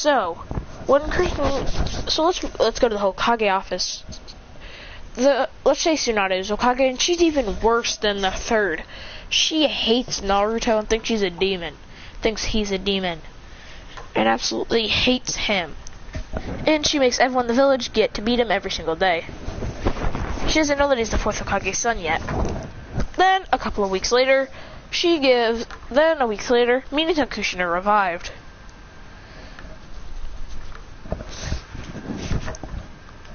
So, when so let's go to the Hokage office. Let's say Tsunade is Hokage, and she's even worse than the third. She hates Naruto and thinks he's a demon. Thinks he's a demon. And absolutely hates him. And she makes everyone in the village get to beat him every single day. She doesn't know that he's the fourth Hokage's son yet. Then, a couple of weeks later, then a week later, Minato Kushina revived.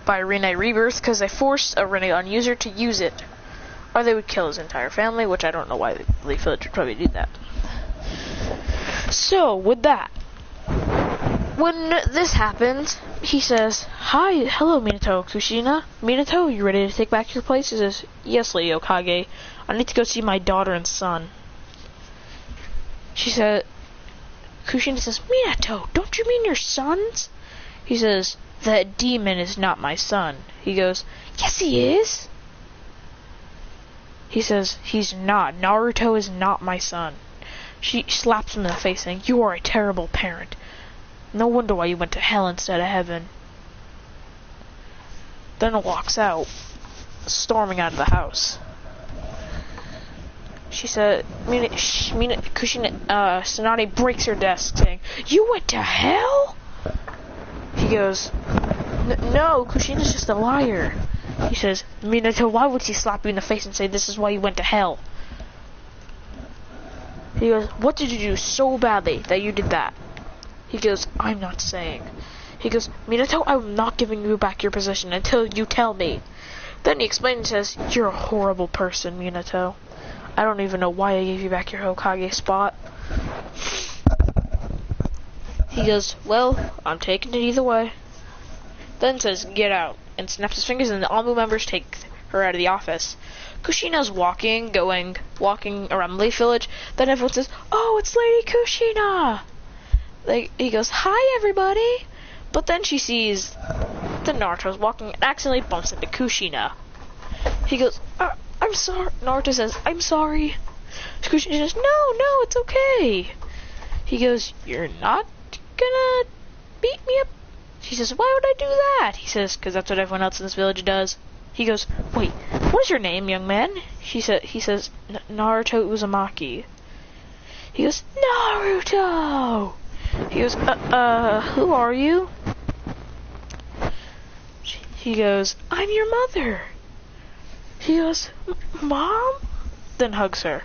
By Rinne Rebirth, because they forced a Rinnegan user to use it. Or they would kill his entire family, which I don't know why the village would probably do that. So, with that, when this happens, he says, hello Minato Kushina. Minato, you ready to take back your place? He says, yes, Lady Hokage. I need to go see my daughter and son. Kushina says, Minato, don't you mean your sons? He says, that demon is not my son. He goes, yes he is. He says, he's not. Naruto is not my son. She slaps him in the face saying, you are a terrible parent. No wonder why you went to hell instead of heaven. Then walks out, storming out of the house. She said, Tsunade breaks her desk saying, you went to hell? He goes, no, Kushina's just a liar. He says, Minato, why would she slap you in the face and say this is why you went to hell? He goes, what did you do so badly that you did that? He goes, I'm not saying. He goes, Minato, I'm not giving you back your position until you tell me. Then he explains and says, you're a horrible person, Minato. I don't even know why I gave you back your Hokage spot. He goes, well, I'm taking it either way. Then says, get out, and snaps his fingers, and the Amu members take her out of the office. Kushina's walking around Leaf Village. Then everyone says, oh, it's Lady Kushina! He goes, hi, everybody! But then she sees that Naruto's walking and accidentally bumps into Kushina. He goes, I'm sorry. Naruto says, I'm sorry. Kushina says, no, it's okay. He goes, you're not gonna beat me up? She says, why would I do that? He says, because that's what everyone else in this village does. He goes, wait, what is your name, young man? He says, Naruto Uzumaki. He goes, Naruto! He goes, who are you? He goes, I'm your mother. He goes, Mom? Then hugs her.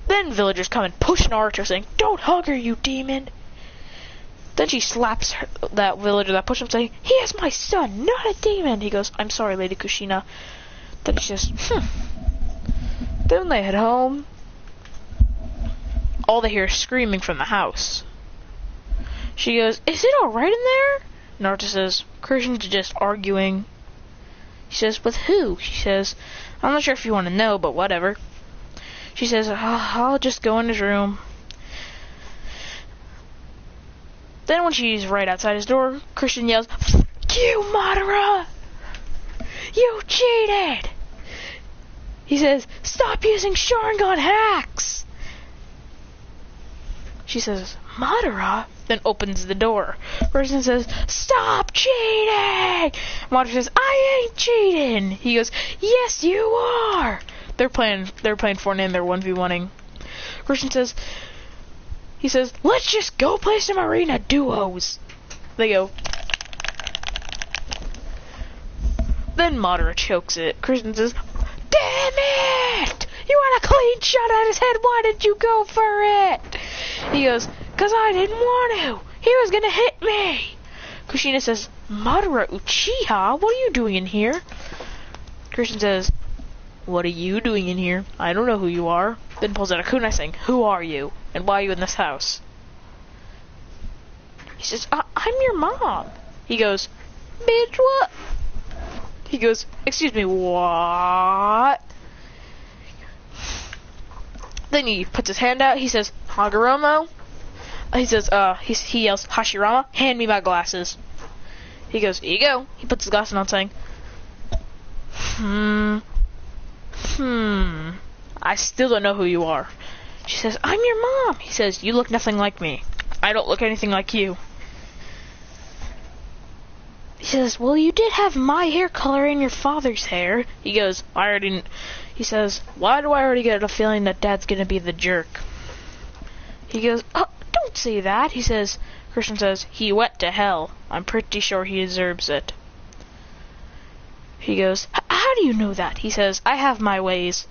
Then villagers come and push Naruto, saying, don't hug her, you demon! Then she slaps that villager that pushed him, saying, he is my son, not a demon! He goes, I'm sorry, Lady Kushina. Then she says, Then they head home. All they hear is screaming from the house. She goes, is it alright in there? Naruto says, Christians are just arguing. She says, with who? She says, I'm not sure if you want to know, but whatever. She says, I'll just go in his room. Then when she's right outside his door, Christian yells, you, Madara! You cheated! He says, stop using Sharingan hacks! She says, Madara? Then opens the door. Christian says, stop cheating! Madara says, I ain't cheating! He goes, yes, you are! They're playing Fortnite and they're 1v1ing. Christian says, he says, let's just go play some arena duos. They go. Then Madara chokes it. Christian says, damn it! You had a clean shot at his head, why did you go for it? He goes, cause I didn't want to. He was gonna hit me. Kushina says, Madara Uchiha, what are you doing in here? Christian says, what are you doing in here? I don't know who you are. Then pulls out a kunai saying, who are you? And why are you in this house? He says, I'm your mom. He goes, bitch, what? He goes, excuse me, what? Then he puts his hand out. He says, Hagoromo? He says, he yells, Hashirama, hand me my glasses. He goes, here you go. He puts his glasses on saying, I still don't know who you are. She says, I'm your mom. He says, you look nothing like me. I don't look anything like you. He says, well, you did have my hair color and your father's hair. He goes, he says, why do I already get a feeling that Dad's gonna be the jerk? He goes, oh, don't say that. He says, Christian says, he went to hell. I'm pretty sure he deserves it. He goes, how do you know that? He says, I have my ways.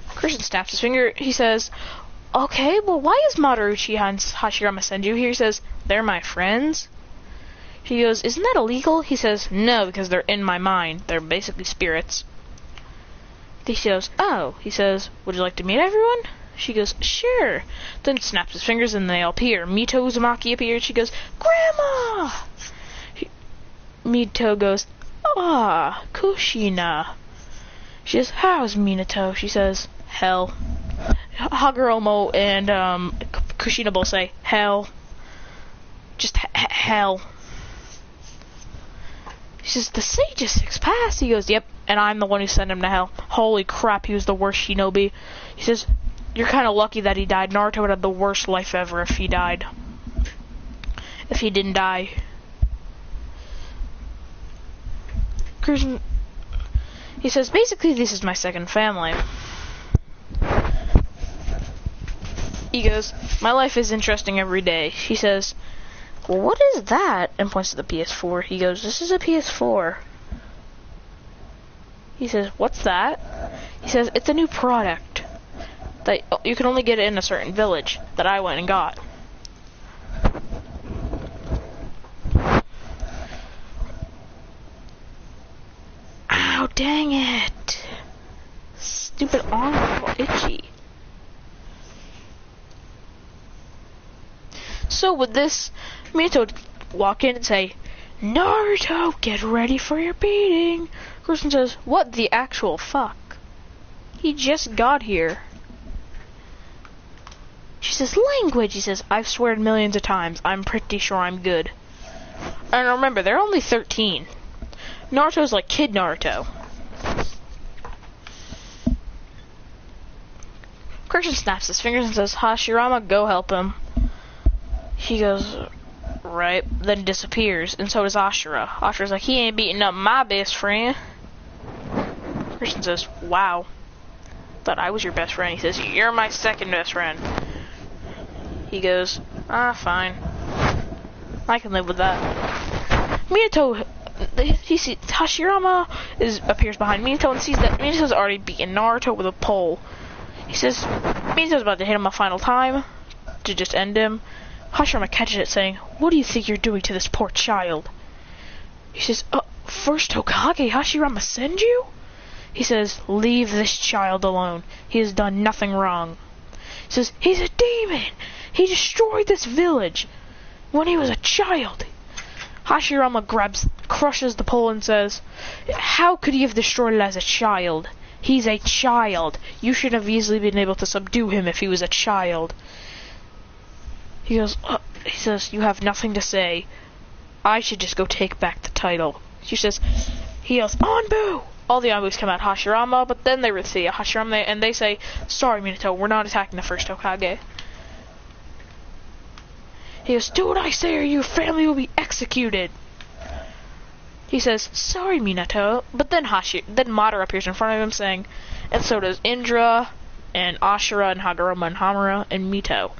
Christian snaps his finger. He says, okay, well, why is Maruchi and Hashirama send you here? He says, they're my friends. He goes, isn't that illegal? He says, no, because they're in my mind. They're basically spirits. He goes, oh. He says, would you like to meet everyone? She goes, sure. Then snaps his fingers and they all appear. Mito Uzumaki appears. She goes, Grandma! Mito goes, ah, Kushina. She says, how's Minato? She says, hell. Hagoromo and Kushina both say, hell. Just hell. She says, the Sage 6 passed. He goes, yep, and I'm the one who sent him to hell. Holy crap, he was the worst shinobi. He says, you're kind of lucky that he died. Naruto would have the worst life ever if he died. If he didn't die. He says, basically, this is my second family. He goes, my life is interesting every day. He says, well, what is that? And points to the PS4. He goes, this is a PS4. He says, what's that? He says, it's a new product that you can only get it in a certain village that I went and got. Ow, dang it. Stupid arm, all itchy. So with this, Minato would walk in and say, Naruto, get ready for your beating. Christian says, what the actual fuck? He just got here. She says, language. He says, I've sweared millions of times. I'm pretty sure I'm good. And remember, they're only 13. Naruto's like kid Naruto. Christian snaps his fingers and says, Hashirama, go help him. He goes, right, then disappears, and so does Ashura. Ashura's like, he ain't beating up my best friend. Christian says, wow. Thought I was your best friend. He says, you're my second best friend. He goes, fine. I can live with that. Minato, he sees Hashirama appears behind Minato and sees that Minato's already beaten Naruto with a pole. He says, Minato's about to hit him a final time to just end him. Hashirama catches it, saying, what do you think you're doing to this poor child? He says, first Hokage Hashirama send you? He says, leave this child alone. He has done nothing wrong. He says, he's a demon. He destroyed this village when he was a child. Hashirama crushes the pole and says, how could he have destroyed it as a child? He's a child. You should have easily been able to subdue him if he was a child. He goes, he says, you have nothing to say. I should just go take back the title. She says, he yells, Anbu! All the Anbus come at Hashirama, but then they see Hashirama and they say, sorry Minato, we're not attacking the first Hokage. He goes, do what I say or your family will be executed. He says, sorry Minato, but then Madara appears in front of him saying, and so does Indra, and Ashura, and Hagoromo, and Hamura, and Mito.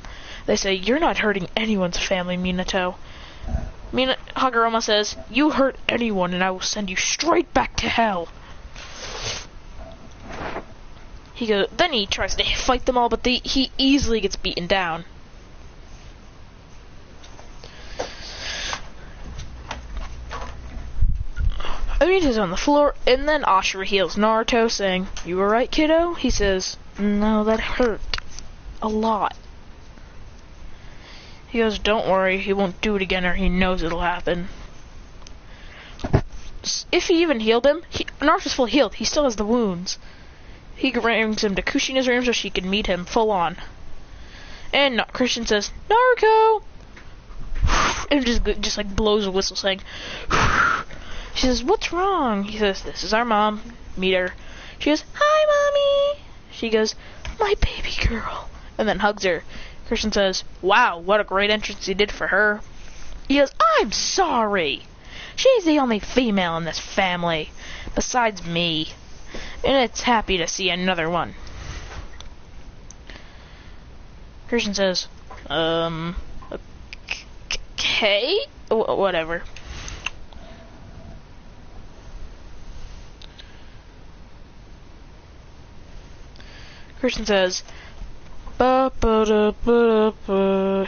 They say, you're not hurting anyone's family, Minato. Hagoromo says, you hurt anyone and I will send you straight back to hell. Then he tries to fight them all, but he easily gets beaten down. Amita's on the floor, and then Ashura heals Naruto, saying, you alright, kiddo? He says, no, that hurt. A lot. He goes, don't worry, he won't do it again or he knows it'll happen. If he even healed him, Naruto's full healed. He still has the wounds. He brings him to Kushina's room so she can meet him full on. And Christian says, Naruto! And just like blows a whistle saying, she says, what's wrong? He says, this is our mom. Meet her. She goes, hi, mommy. She goes, my baby girl. And then hugs her. Christian says, wow, what a great entrance you did for her. He goes, I'm sorry. She's the only female in this family, besides me. And it's happy to see another one. Christian says, okay? Whatever. Christian says,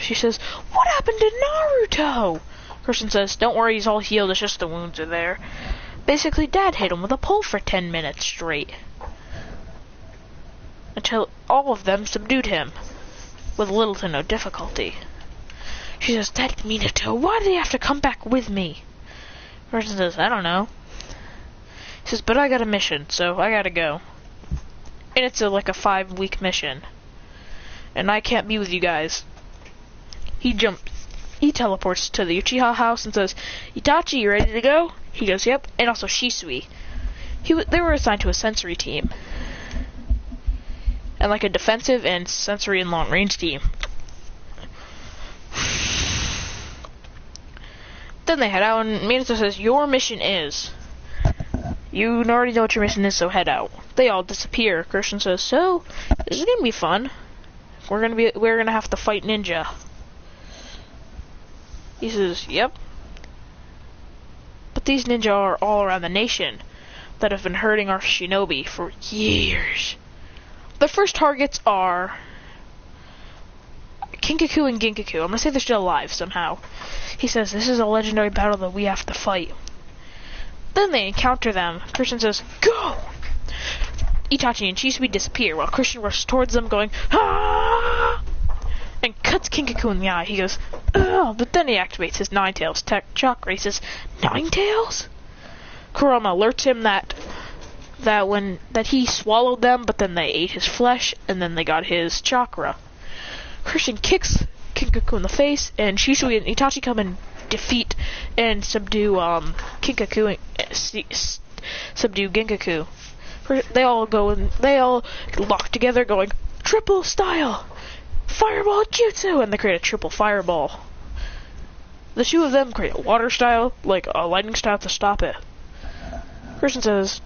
she says, what happened to Naruto? Christian says, don't worry, he's all healed, it's just the wounds are there. Basically, Dad hit him with a pole for 10 minutes straight. Until all of them subdued him, with little to no difficulty. She says, that Minato, why did he have to come back with me? Christian says, I don't know. He says, but I got a mission, so I gotta go. And it's like a 5-week mission. And I can't be with you guys. He teleports to the Uchiha house and says, Itachi, you ready to go? He goes, yep. And also Shisui. They were assigned to a sensory team. And like a defensive and sensory and long range team. Then they head out and Minato says, your mission is... You already know what your mission is, so head out. They all disappear. Christian says, so, this is gonna be fun. We're gonna have to fight ninja. He says, yep. But these ninja are all around the nation that have been hurting our shinobi for years. The first targets are Kinkaku and Ginkaku. I'm gonna say they're still alive somehow. He says, this is a legendary battle that we have to fight. Then they encounter them. Christian says, go! Itachi and Shisui disappear while Christian rushes towards them going, ah! And cuts Kinkaku in the eye. He goes, oh, but then he activates his Nine Tails tech chakra. He says, Nine Tails? Kurama alerts him that he swallowed them, but then they ate his flesh, and then they got his chakra. Christian kicks Kinkaku in the face, and Shisui and Itachi come and defeat and subdue Kinkaku and subdue Ginkaku. They all lock together going, triple style! Fireball jutsu! And they create a triple fireball. The two of them create a water style, like a lightning style to stop it. Christian says,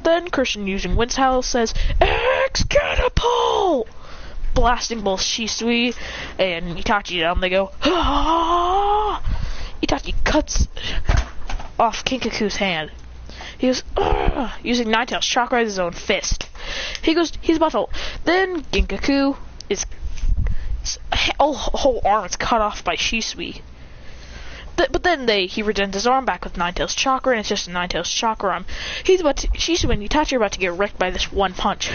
then Christian using Wind's Howl says, X-Catapult! Blasting both Shisui and Itachi down, they go, ah! Itachi cuts off Kinkaku's hand. He goes, ugh, using Nine Tails chakra as his own fist. He's about to... Then Ginkaku is... whole arm is cut off by Shisui. But then he regens his arm back with Nine Tails chakra, and it's just a Nine Tails chakra arm. Shisui and Itachi are about to get wrecked by this one punch.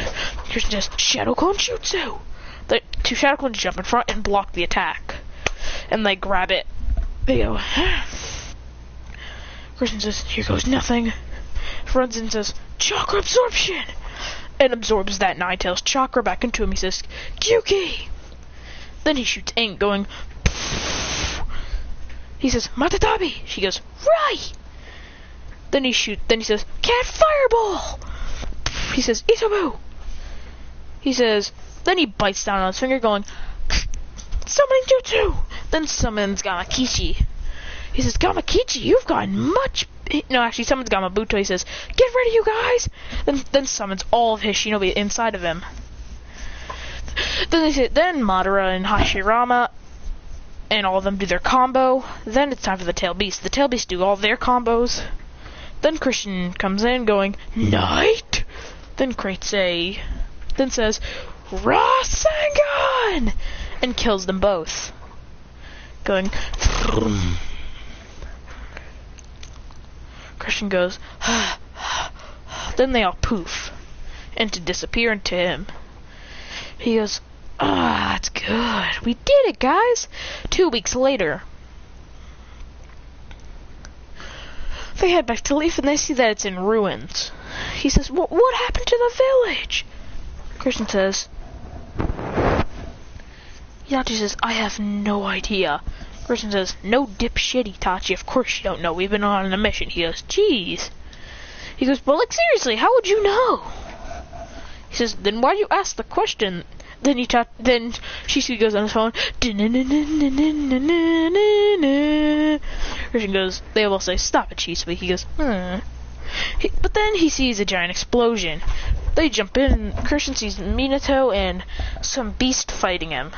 Here's just Shadow Clone Jutsu. The two Shadow Clones jump in front and block the attack. And they grab it. They go, Christian says, here goes nothing. Runs in and says, chakra absorption! And absorbs that Nine Tails chakra back into him. He says, Kyuki! Then he shoots ink going, pfft. He says, Matatabi! She goes, right! Then he says, cat fireball! Pfft. He says, Itabu! He says, then he bites down on his finger going, summoning jutsu! Then summons Gamakichi. He says, Gamakichi, you've gotten much... No, actually, summons Gamabuto. He says, get ready, you guys! Then summons all of his shinobi inside of him. Then Madara and Hashirama and all of them do their combo. Then it's time for the Tail Beast. The Tail Beast do all their combos. Then Christian comes in going, Night! Then says, Rasengan! And kills them both. Going, vroom. Christian goes, then they all poof, and to disappear into him. He goes, that's good. We did it, guys. 2 weeks later. They head back to Leaf and they see that it's in ruins. He says, what happened to the village? Christian says, Itachi says, I have no idea. Christian says, no dipshit, Itachi, of course you don't know. We've been on a mission. He goes, jeez. He goes, but like seriously, how would you know? He says, then why do you ask the question? Then then Shisui goes on his phone. Christian goes, they will say, stop it, Shisui. He goes, but then he sees a giant explosion. They jump in, Christian sees Minato and some beast fighting him.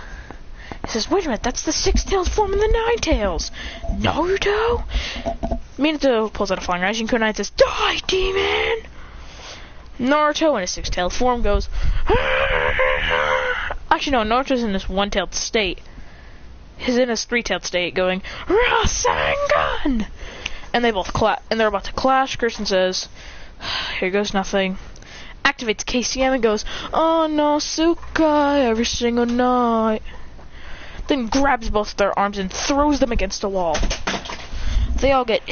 He says, wait a minute, that's the Six-Tails form and the Nine-Tails! Naruto? Minato pulls out a flying rising kunai and says, die, demon! Naruto in his six-tailed form goes, actually no, Naruto's in his one-tailed state. He's in his three-tailed state going, Rasengan! And they both and they're about to clash. Christian says, here goes nothing. Activates KCM and goes, oh no, Sukai, every single night. Then grabs both their arms and throws them against a wall. They all get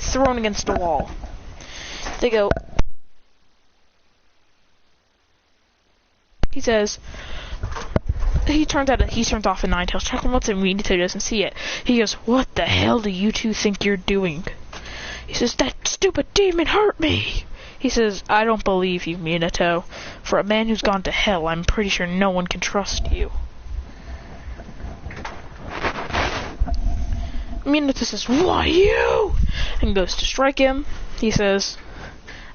thrown against the wall. They go. He says, he turns off a Nine-Tails check and what's it mean? He doesn't see it. He goes, what the hell do you two think you're doing? He says, that stupid demon hurt me. He says, I don't believe you, Minato. For a man who's gone to hell, I'm pretty sure no one can trust you. Minato says, why you? And goes to strike him. He says,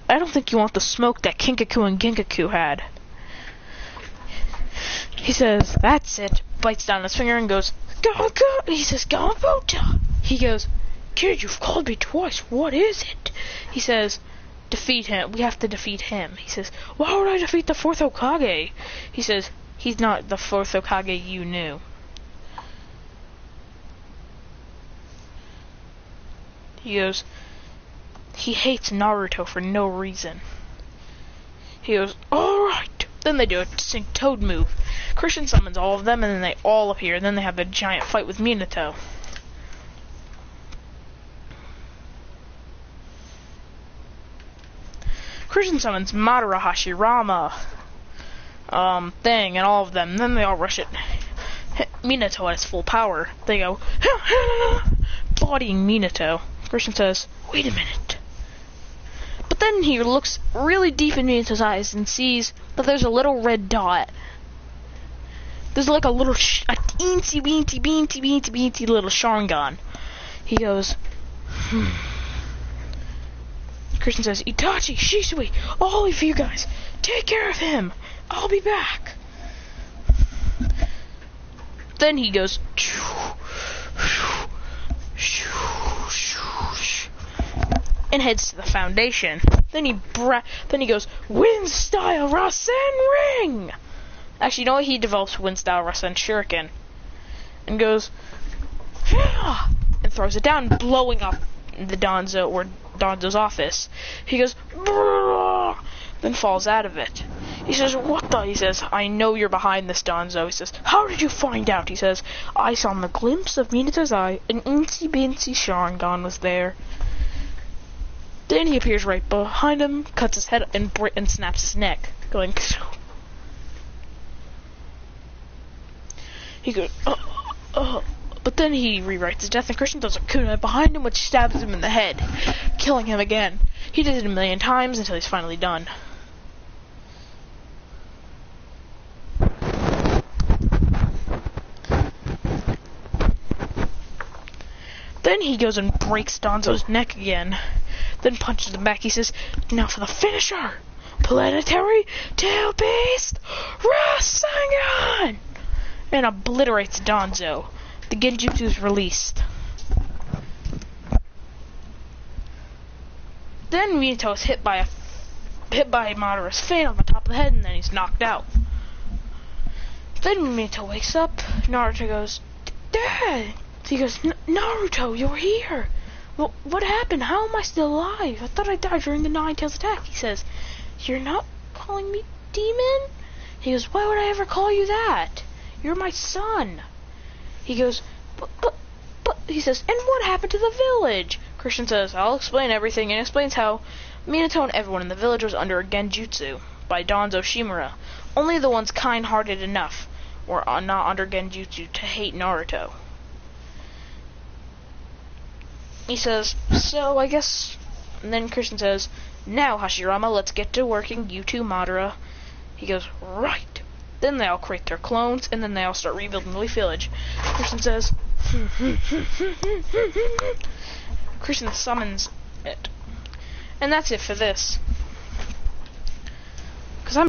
I don't think you want the smoke that Kinkaku and Ginkaku had. He says, that's it. Bites down his finger and goes, go. He says, Gamabota. He goes, kid, you've called me twice. What is it? He says, defeat him. We have to defeat him. He says, why would I defeat the fourth Hokage? He says, he's not the fourth Hokage you knew. He goes, he hates Naruto for no reason. He goes, alright. Then they do a distinct Toad move. Christian summons all of them, and then they all appear, and then they have a giant fight with Minato. Christian summons Madara, Hashirama, and all of them. Then they all rush at Minato at his full power. They go, bodying Minato. Christian says, wait a minute. But then he looks really deep in Minato's eyes and sees that there's a little red dot. There's like a teensy beensy little Sharingan. He goes, Christian says, Itachi, Shisui, all of you guys, take care of him. I'll be back. Then he goes, and heads to the foundation. Then he goes, Wind Style Rasen Ring! Actually, you know what? He develops Wind Style Rasen Shuriken. And goes, and throws it down, blowing up the Danzo's office. He goes, then falls out of it. He says, what the? He says, I know you're behind this, Danzo. He says, how did you find out? He says, I saw in the glimpse of Minato's eye, an incy-bincy Sharingan was there. Then he appears right behind him, cuts his head, and snaps his neck, going, he goes, but then he rewrites his death, and Christian throws a kunai behind him, which stabs him in the head, killing him again. He does it a million times until he's finally done. Then he goes and breaks Danzo's neck again. Then punches him back. He says, now for the finisher! Planetary Tail Beast Rasengan! And obliterates Danzo. The Genjutsu is released. Then Minato is hit by Madara's fan on the top of the head, and then he's knocked out. Then Minato wakes up. Naruto goes, Dad! He goes, Naruto, you're here! Well, what happened? How am I still alive? I thought I died during the Nine-Tails attack. He says, you're not calling me demon? He goes, why would I ever call you that? You're my son. He goes, but, he says, and what happened to the village? Christian says, I'll explain everything, and explains how Minato and everyone in the village was under a Genjutsu by Danzo Shimura. Only the ones kind-hearted enough were not under Genjutsu to hate Naruto. He says, so I guess, and then Christian says, now Hashirama, let's get to working, you two, Madara. He goes, right. Then they all create their clones, and then they all start rebuilding the Leaf Village. Christian says, Christian summons it. And that's it for this.